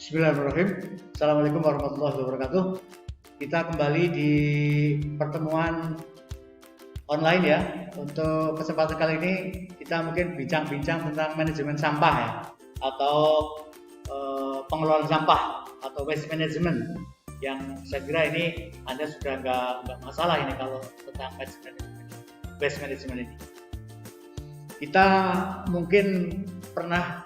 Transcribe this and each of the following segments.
Bismillahirrahmanirrahim. Assalamualaikum warahmatullahi wabarakatuh. Kita kembali di pertemuan online ya. Untuk kesempatan kali ini kita mungkin bincang-bincang tentang manajemen sampah ya, atau pengelolaan sampah atau waste management. Yang saya kira ini Anda sudah nggak masalah ini kalau tentang waste management ini. Kita mungkin pernah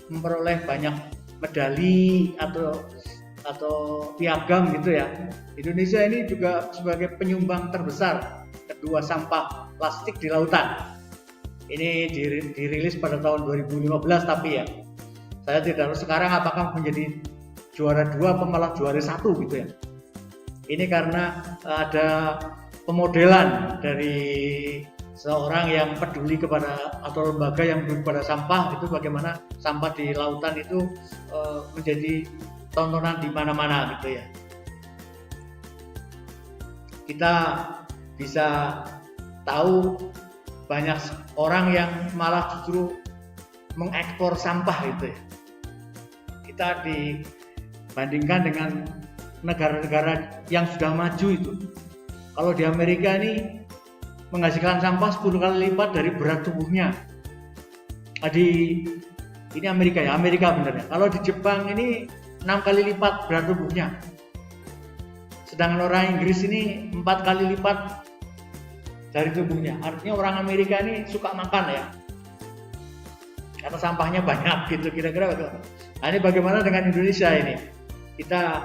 memperoleh banyak medali atau piagam gitu ya. Indonesia ini juga sebagai penyumbang terbesar kedua sampah plastik di lautan. Ini dirilis pada tahun 2015 tapi ya, saya tidak tahu sekarang apakah menjadi juara 2 atau malah juara 1 gitu ya. Ini karena ada pemodelan dari seorang yang peduli kepada atau lembaga yang peduli kepada sampah, itu bagaimana sampah di lautan itu menjadi tontonan di mana-mana gitu ya. Kita bisa tahu banyak orang yang malah justru mengekspor sampah gitu ya. Kita dibandingkan dengan negara-negara yang sudah maju itu, kalau di Amerika ini menghasilkan sampah 10 kali lipat dari berat tubuhnya. Ini Amerika ya, Amerika benernya. Kalau di Jepang ini 6 kali lipat berat tubuhnya. Sedangkan orang Inggris ini 4 kali lipat dari tubuhnya. Artinya orang Amerika ini suka makan ya, karena sampahnya banyak gitu, kira-kira betul. Nah, ini bagaimana dengan Indonesia ini? Kita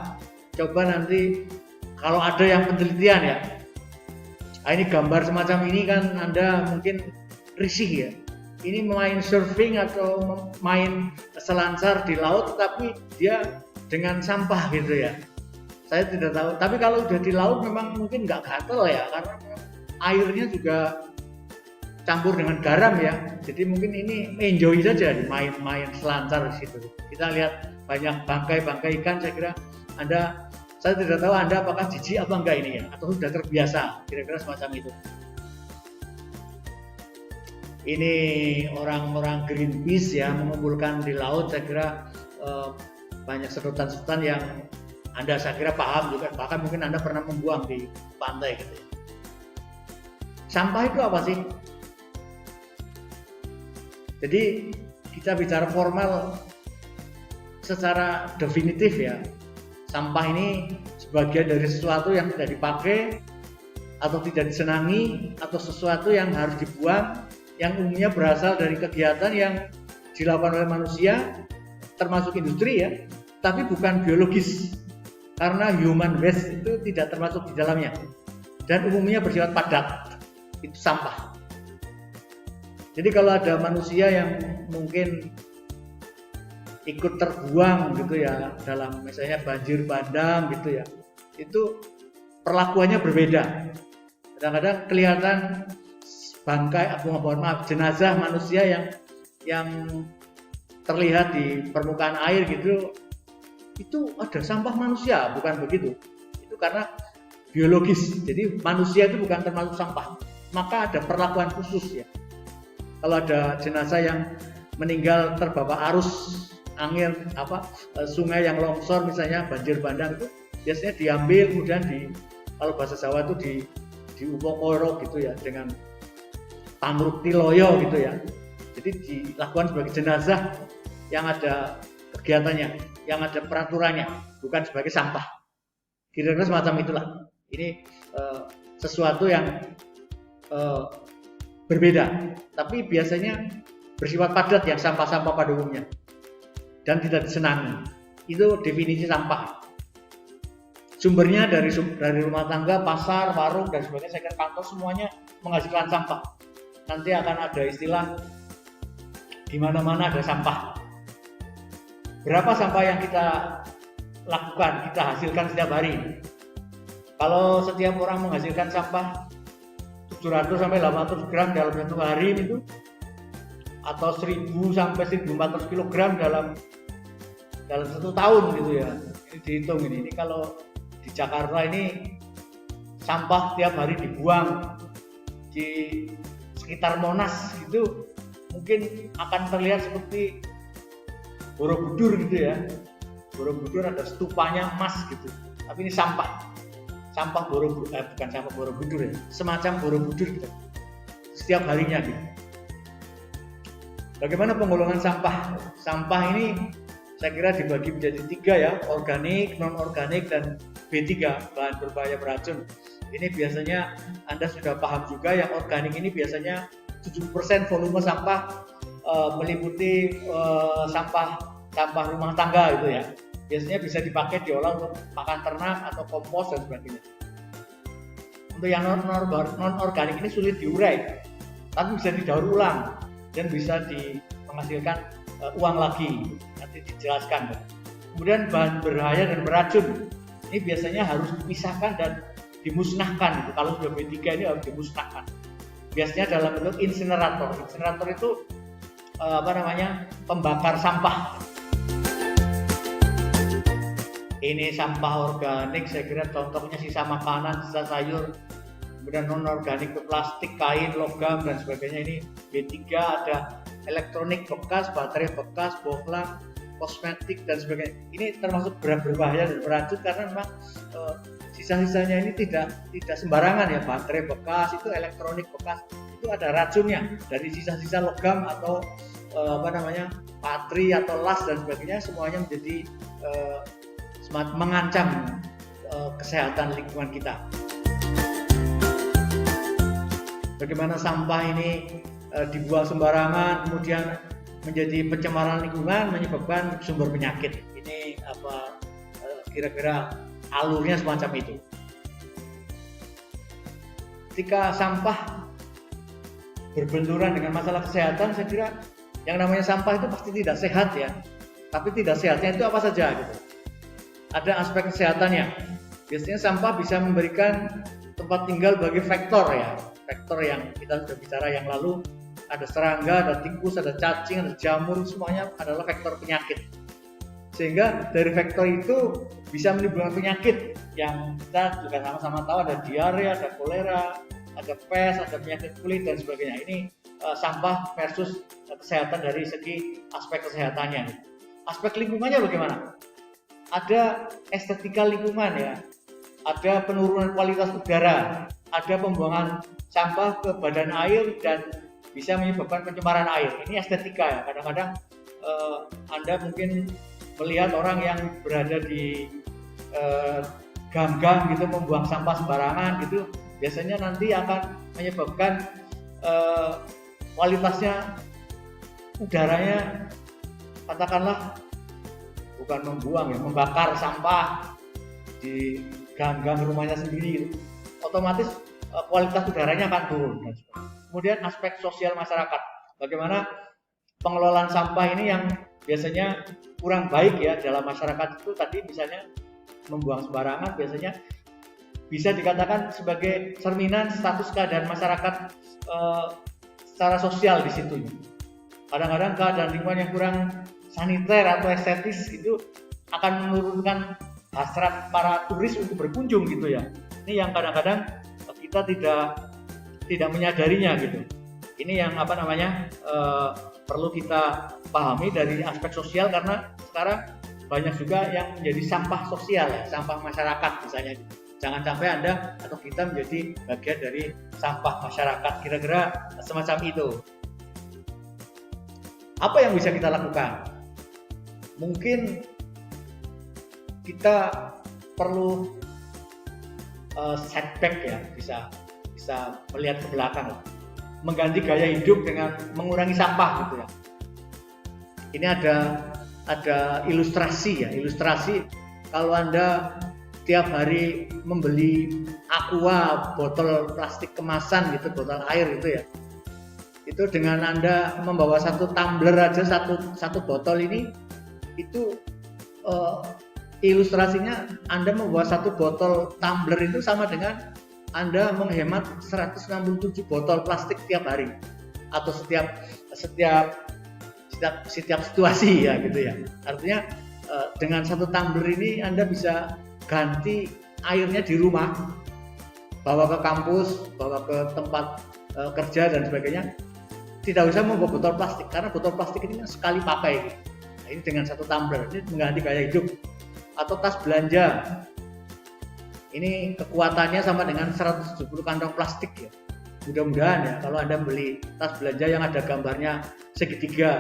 coba nanti kalau ada yang penelitian ya. Nah, ini gambar semacam ini kan Anda mungkin risih ya. Ini main surfing atau main selancar di laut, tapi dia dengan sampah gitu ya. Saya tidak tahu. Tapi kalau udah di laut memang mungkin nggak gatel ya, karena airnya juga campur dengan garam ya. Jadi mungkin ini enjoy saja main selancar di situ. Kita lihat banyak bangkai ikan. Saya kira saya tidak tahu Anda apakah jijik apa enggak ini ya, atau sudah terbiasa, kira-kira semacam itu. Ini orang-orang Greenpeace ya mengumpulkan di laut, saya kira banyak sedotan-sedotan yang Anda saya kira paham juga, bahkan mungkin Anda pernah membuang di pantai gitu ya. Sampah itu apa sih? Jadi kita bicara formal secara definitif ya. Sampah ini sebagian dari sesuatu yang tidak dipakai atau tidak disenangi, atau sesuatu yang harus dibuang, yang umumnya berasal dari kegiatan yang dilakukan oleh manusia, termasuk industri ya, tapi bukan biologis, karena human waste itu tidak termasuk di dalamnya dan umumnya bersifat padat. Itu sampah. Jadi kalau ada manusia yang mungkin ikut terbuang gitu ya dalam misalnya banjir bandang gitu ya, itu perlakuannya berbeda. Kadang-kadang kelihatan bangkai jenazah manusia yang terlihat di permukaan air gitu, itu ada sampah manusia, bukan begitu. Itu karena biologis. Jadi manusia itu bukan termasuk sampah. Maka ada perlakuan khusus ya. Kalau ada jenazah yang meninggal terbawa arus angin sungai yang longsor misalnya banjir bandang, itu biasanya diambil kemudian kalau bahasa Jawa itu diupokoro gitu ya, dengan pamruk tiloyo gitu ya. Jadi dilakukan sebagai jenazah yang ada kegiatannya, yang ada peraturannya, bukan sebagai sampah. Kira-kira semacam itulah. Ini sesuatu yang berbeda, tapi biasanya bersifat padat yang sampah-sampah pada umumnya dan tidak disenangi. Itu definisi sampah. Sumbernya dari rumah tangga, pasar, warung dan sebagainya, saya kira kantor semuanya menghasilkan sampah. Nanti akan ada istilah di mana-mana ada sampah. Berapa sampah yang kita lakukan, kita hasilkan setiap hari? Kalau setiap orang menghasilkan sampah 700 sampai 800 gram dalam satu hari itu, atau 1000 sampai 1400 kg dalam satu tahun gitu ya. Ini dihitung ini kalau di Jakarta ini sampah tiap hari dibuang di sekitar Monas itu mungkin akan terlihat seperti Borobudur gitu ya. Borobudur ada stupanya emas gitu, tapi ini sampah Borobudur, bukan sampah Borobudur ya, semacam Borobudur gitu, setiap harinya gitu. Bagaimana penggolongan sampah? Sampah ini saya kira dibagi menjadi 3 ya, organik, non-organik, dan B3, bahan berbahaya beracun. Ini biasanya Anda sudah paham juga, yang organik ini biasanya 70% volume sampah meliputi sampah rumah tangga gitu ya. Biasanya bisa dipakai diolah untuk pakan ternak atau kompos dan sebagainya. Untuk yang non-organik ini sulit diurai, tapi bisa didaur ulang dan bisa menghasilkan uang lagi, nanti dijelaskan. Kemudian bahan berbahaya dan beracun ini biasanya harus dipisahkan dan dimusnahkan. Kalau sudah B3 ini harus dimusnahkan. Biasanya dalam bentuk insinerator. Insinerator itu pembakar sampah. Ini sampah organik, saya kira contohnya sisa makanan, sisa sayur. Kemudian non-organik, plastik, kain, logam, dan sebagainya. Ini B3, ada elektronik bekas, baterai bekas, bohlam, kosmetik, dan sebagainya. Ini termasuk berbahaya dan beracun karena memang sisa-sisanya ini tidak sembarangan ya. Baterai bekas, itu elektronik bekas, itu ada racunnya dari sisa-sisa logam atau patri atau las dan sebagainya. Semuanya menjadi mengancam kesehatan lingkungan kita. Bagaimana sampah ini dibuang sembarangan, kemudian menjadi pencemaran lingkungan, menyebabkan sumber penyakit. Ini kira-kira alurnya semacam itu. Ketika sampah berbenturan dengan masalah kesehatan, saya kira yang namanya sampah itu pasti tidak sehat ya. Tapi tidak sehatnya itu apa saja gitu. Ada aspek kesehatannya. Biasanya sampah bisa memberikan tempat tinggal bagi vektor ya. Vektor yang kita sudah bicara yang lalu, ada serangga, ada tikus, ada cacing, ada jamur, semuanya adalah vektor penyakit. Sehingga dari vektor itu bisa menimbulkan penyakit yang kita juga sama-sama tahu, ada diare, ada kolera, ada pes, ada penyakit kulit dan sebagainya. Ini sampah versus kesehatan dari segi aspek kesehatannya. Aspek lingkungannya bagaimana? Ada estetika lingkungan ya, ada penurunan kualitas udara, ada pembuangan sampah ke badan air dan bisa menyebabkan pencemaran air. Ini estetika ya. Kadang-kadang Anda mungkin melihat orang yang berada di gang-gang gitu membuang sampah sembarangan gitu, biasanya nanti akan menyebabkan kualitasnya udaranya, katakanlah bukan membuang ya, membakar sampah di gang-gang rumahnya sendiri, otomatis kualitas udaranya akan turun. Kemudian aspek sosial masyarakat, bagaimana pengelolaan sampah ini yang biasanya kurang baik ya dalam masyarakat itu tadi, misalnya membuang sembarangan, biasanya bisa dikatakan sebagai cerminan status keadaan masyarakat secara sosial di situ. Kadang-kadang keadaan lingkungan yang kurang saniter atau estetis itu akan menurunkan hasrat para turis untuk berkunjung gitu ya. Ini yang kadang-kadang kita tidak menyadarinya gitu. Ini yang perlu kita pahami dari aspek sosial, karena sekarang banyak juga yang menjadi sampah sosial ya, sampah masyarakat misalnya. Jangan sampai Anda atau kita menjadi bagian dari sampah masyarakat, kira-kira semacam itu. Apa yang bisa kita lakukan? Mungkin kita perlu setback ya, bisa melihat ke belakang, mengganti gaya hidup dengan mengurangi sampah gitu ya. Ini ada ilustrasi ya, ilustrasi kalau Anda tiap hari membeli aqua, botol plastik kemasan gitu, botol air gitu ya, itu dengan Anda membawa satu tumbler aja, satu botol ini, itu ilustrasinya Anda membawa satu botol tumbler itu sama dengan Anda menghemat 167 botol plastik tiap hari, atau setiap situasi ya gitu ya. Artinya dengan satu tumbler ini Anda bisa ganti airnya di rumah, bawa ke kampus, bawa ke tempat kerja dan sebagainya. Tidak usah membawa botol plastik, karena botol plastik ini sekali pakai. Ini dengan satu tumbler, ini mengganti gaya hidup. Atau tas belanja, ini kekuatannya sama dengan 170 kantong plastik ya. Mudah-mudahan ya, kalau Anda beli tas belanja yang ada gambarnya segitiga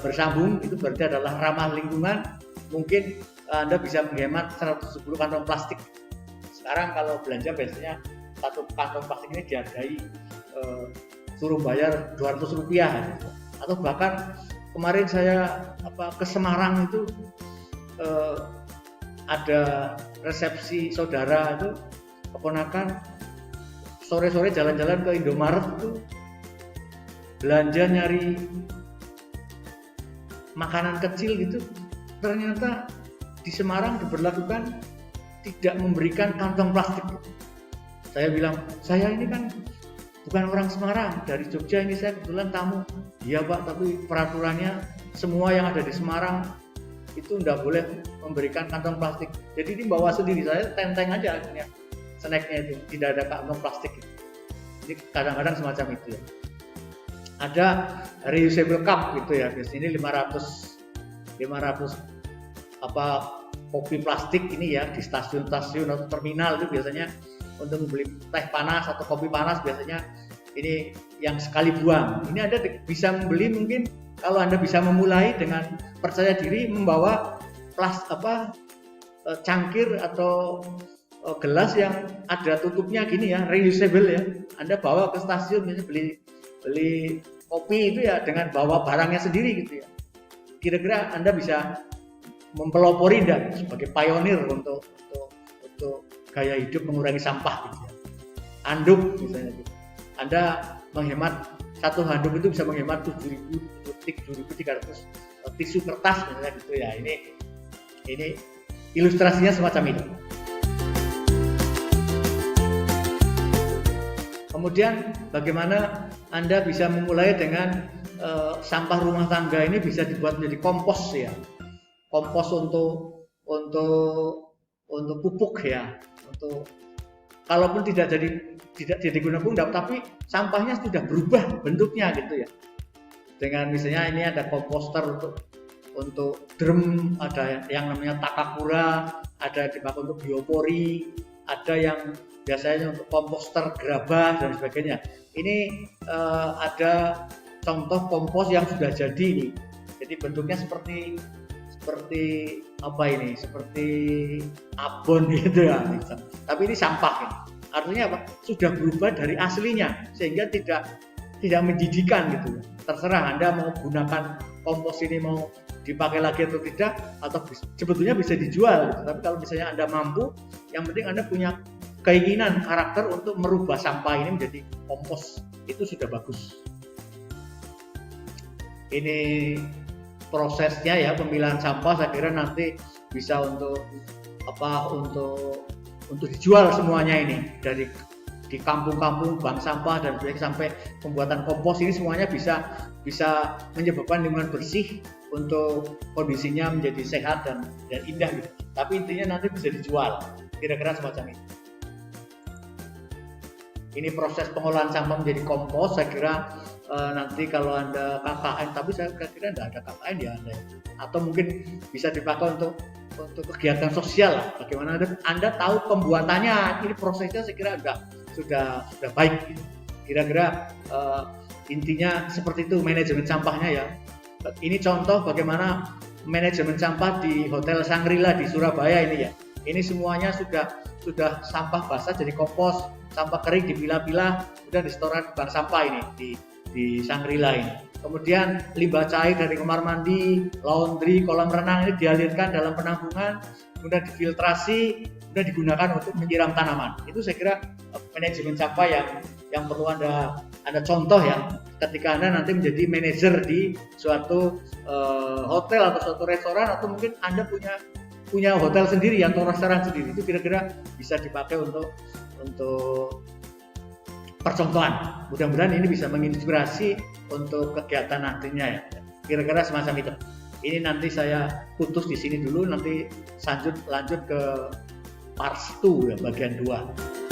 bersambung, itu berarti adalah ramah lingkungan. Mungkin Anda bisa menghemat 170 kantong plastik. Sekarang kalau belanja biasanya satu kantong plastik ini dihargai suruh bayar Rp200 gitu. Atau bahkan kemarin saya ke Semarang itu ada resepsi saudara itu, keponakan sore-sore jalan-jalan ke Indomaret itu belanja nyari makanan kecil gitu, ternyata di Semarang diberlakukan tidak memberikan kantong plastik. Saya bilang, saya ini kan bukan orang Semarang, dari Jogja, ini saya kebetulan tamu. Iya Pak, tapi peraturannya semua yang ada di Semarang itu tidak boleh memberikan kantong plastik. Jadi ini bawa sendiri, saya tenteng aja akhirnya snacknya itu, tidak ada kantong plastik. Jadi kadang-kadang semacam itu ya. Ada reusable cup gitu ya, biasanya ini 500 kopi plastik ini ya di stasiun-stasiun atau terminal itu biasanya untuk membeli teh panas atau kopi panas, biasanya ini yang sekali buang. Ini Anda bisa membeli, mungkin kalau Anda bisa memulai dengan percaya diri membawa cangkir atau gelas yang ada tutupnya gini ya, reusable ya. Anda bawa ke stasiun, misalnya beli kopi itu ya dengan bawa barangnya sendiri gitu ya. Kira-kira Anda bisa mempelopori dan sebagai pionir untuk gaya hidup mengurangi sampah gitu ya. Handuk misalnya gitu. Anda menghemat, satu handuk itu bisa menghemat 7.300 tisu kertas misalnya gitu ya. Ini ilustrasinya semacam itu. Kemudian bagaimana Anda bisa memulai dengan sampah rumah tangga ini bisa dibuat menjadi kompos ya. Kompos untuk pupuk ya. Untuk kalaupun tidak digunakan, tapi sampahnya sudah berubah bentuknya gitu ya. Dengan misalnya ini ada komposter untuk drum, ada yang namanya takakura, ada dipakai untuk biopori, ada yang biasanya untuk komposter gerabah dan sebagainya. Ini ada contoh kompos yang sudah jadi nih. Jadi bentuknya seperti apa ini? Seperti abon gitu ya. Tapi ini sampah ya. Artinya apa? Sudah berubah dari aslinya sehingga tidak menjijikan gitu. Terserah Anda mau gunakan kompos ini mau dipakai lagi atau tidak, atau sebetulnya bisa dijual gitu. Tapi kalau misalnya Anda mampu, yang penting Anda punya keinginan, karakter untuk merubah sampah ini menjadi kompos, itu sudah bagus. Ini prosesnya ya, pemilihan sampah saya kira nanti bisa untuk dijual semuanya ini, dari di kampung-kampung bank sampah dan sampai pembuatan kompos, ini semuanya bisa menyebabkan lingkungan bersih, untuk kondisinya menjadi sehat dan indah gitu. Tapi intinya nanti bisa dijual, kira-kira semacam itu. Ini proses pengolahan sampah menjadi kompos, saya kira nanti kalau Anda KKN, tapi saya kira tidak ada KKN ya Anda, atau mungkin bisa dipakai untuk kegiatan sosial. Bagaimana Anda tahu pembuatannya, ini prosesnya saya kira sudah baik. Kira-kira intinya seperti itu manajemen sampahnya ya. Ini contoh bagaimana manajemen sampah di Hotel Shangri-La di Surabaya ini ya. Ini semuanya sudah sampah basah jadi kompos, sampah kering dipilah-pilah, kemudian disetorkan ke bank sampah ini di Shangri-La ini. Kemudian limbah cair dari kamar mandi, laundry, kolam renang ini dialirkan dalam penampungan, kemudian difiltrasi, kemudian digunakan untuk menyiram tanaman. Itu saya kira manajemen sampah yang perlu Anda contoh ya, ketika Anda nanti menjadi manajer di suatu hotel atau suatu restoran, atau mungkin Anda punya hotel sendiri atau restoran sendiri. Itu kira-kira bisa dipakai untuk percontohan. Mudah-mudahan ini bisa menginspirasi untuk kegiatan nantinya ya. Kira-kira semacam itu. Ini nanti saya putus di sini dulu, nanti lanjut ke part 2 ya, bagian 2.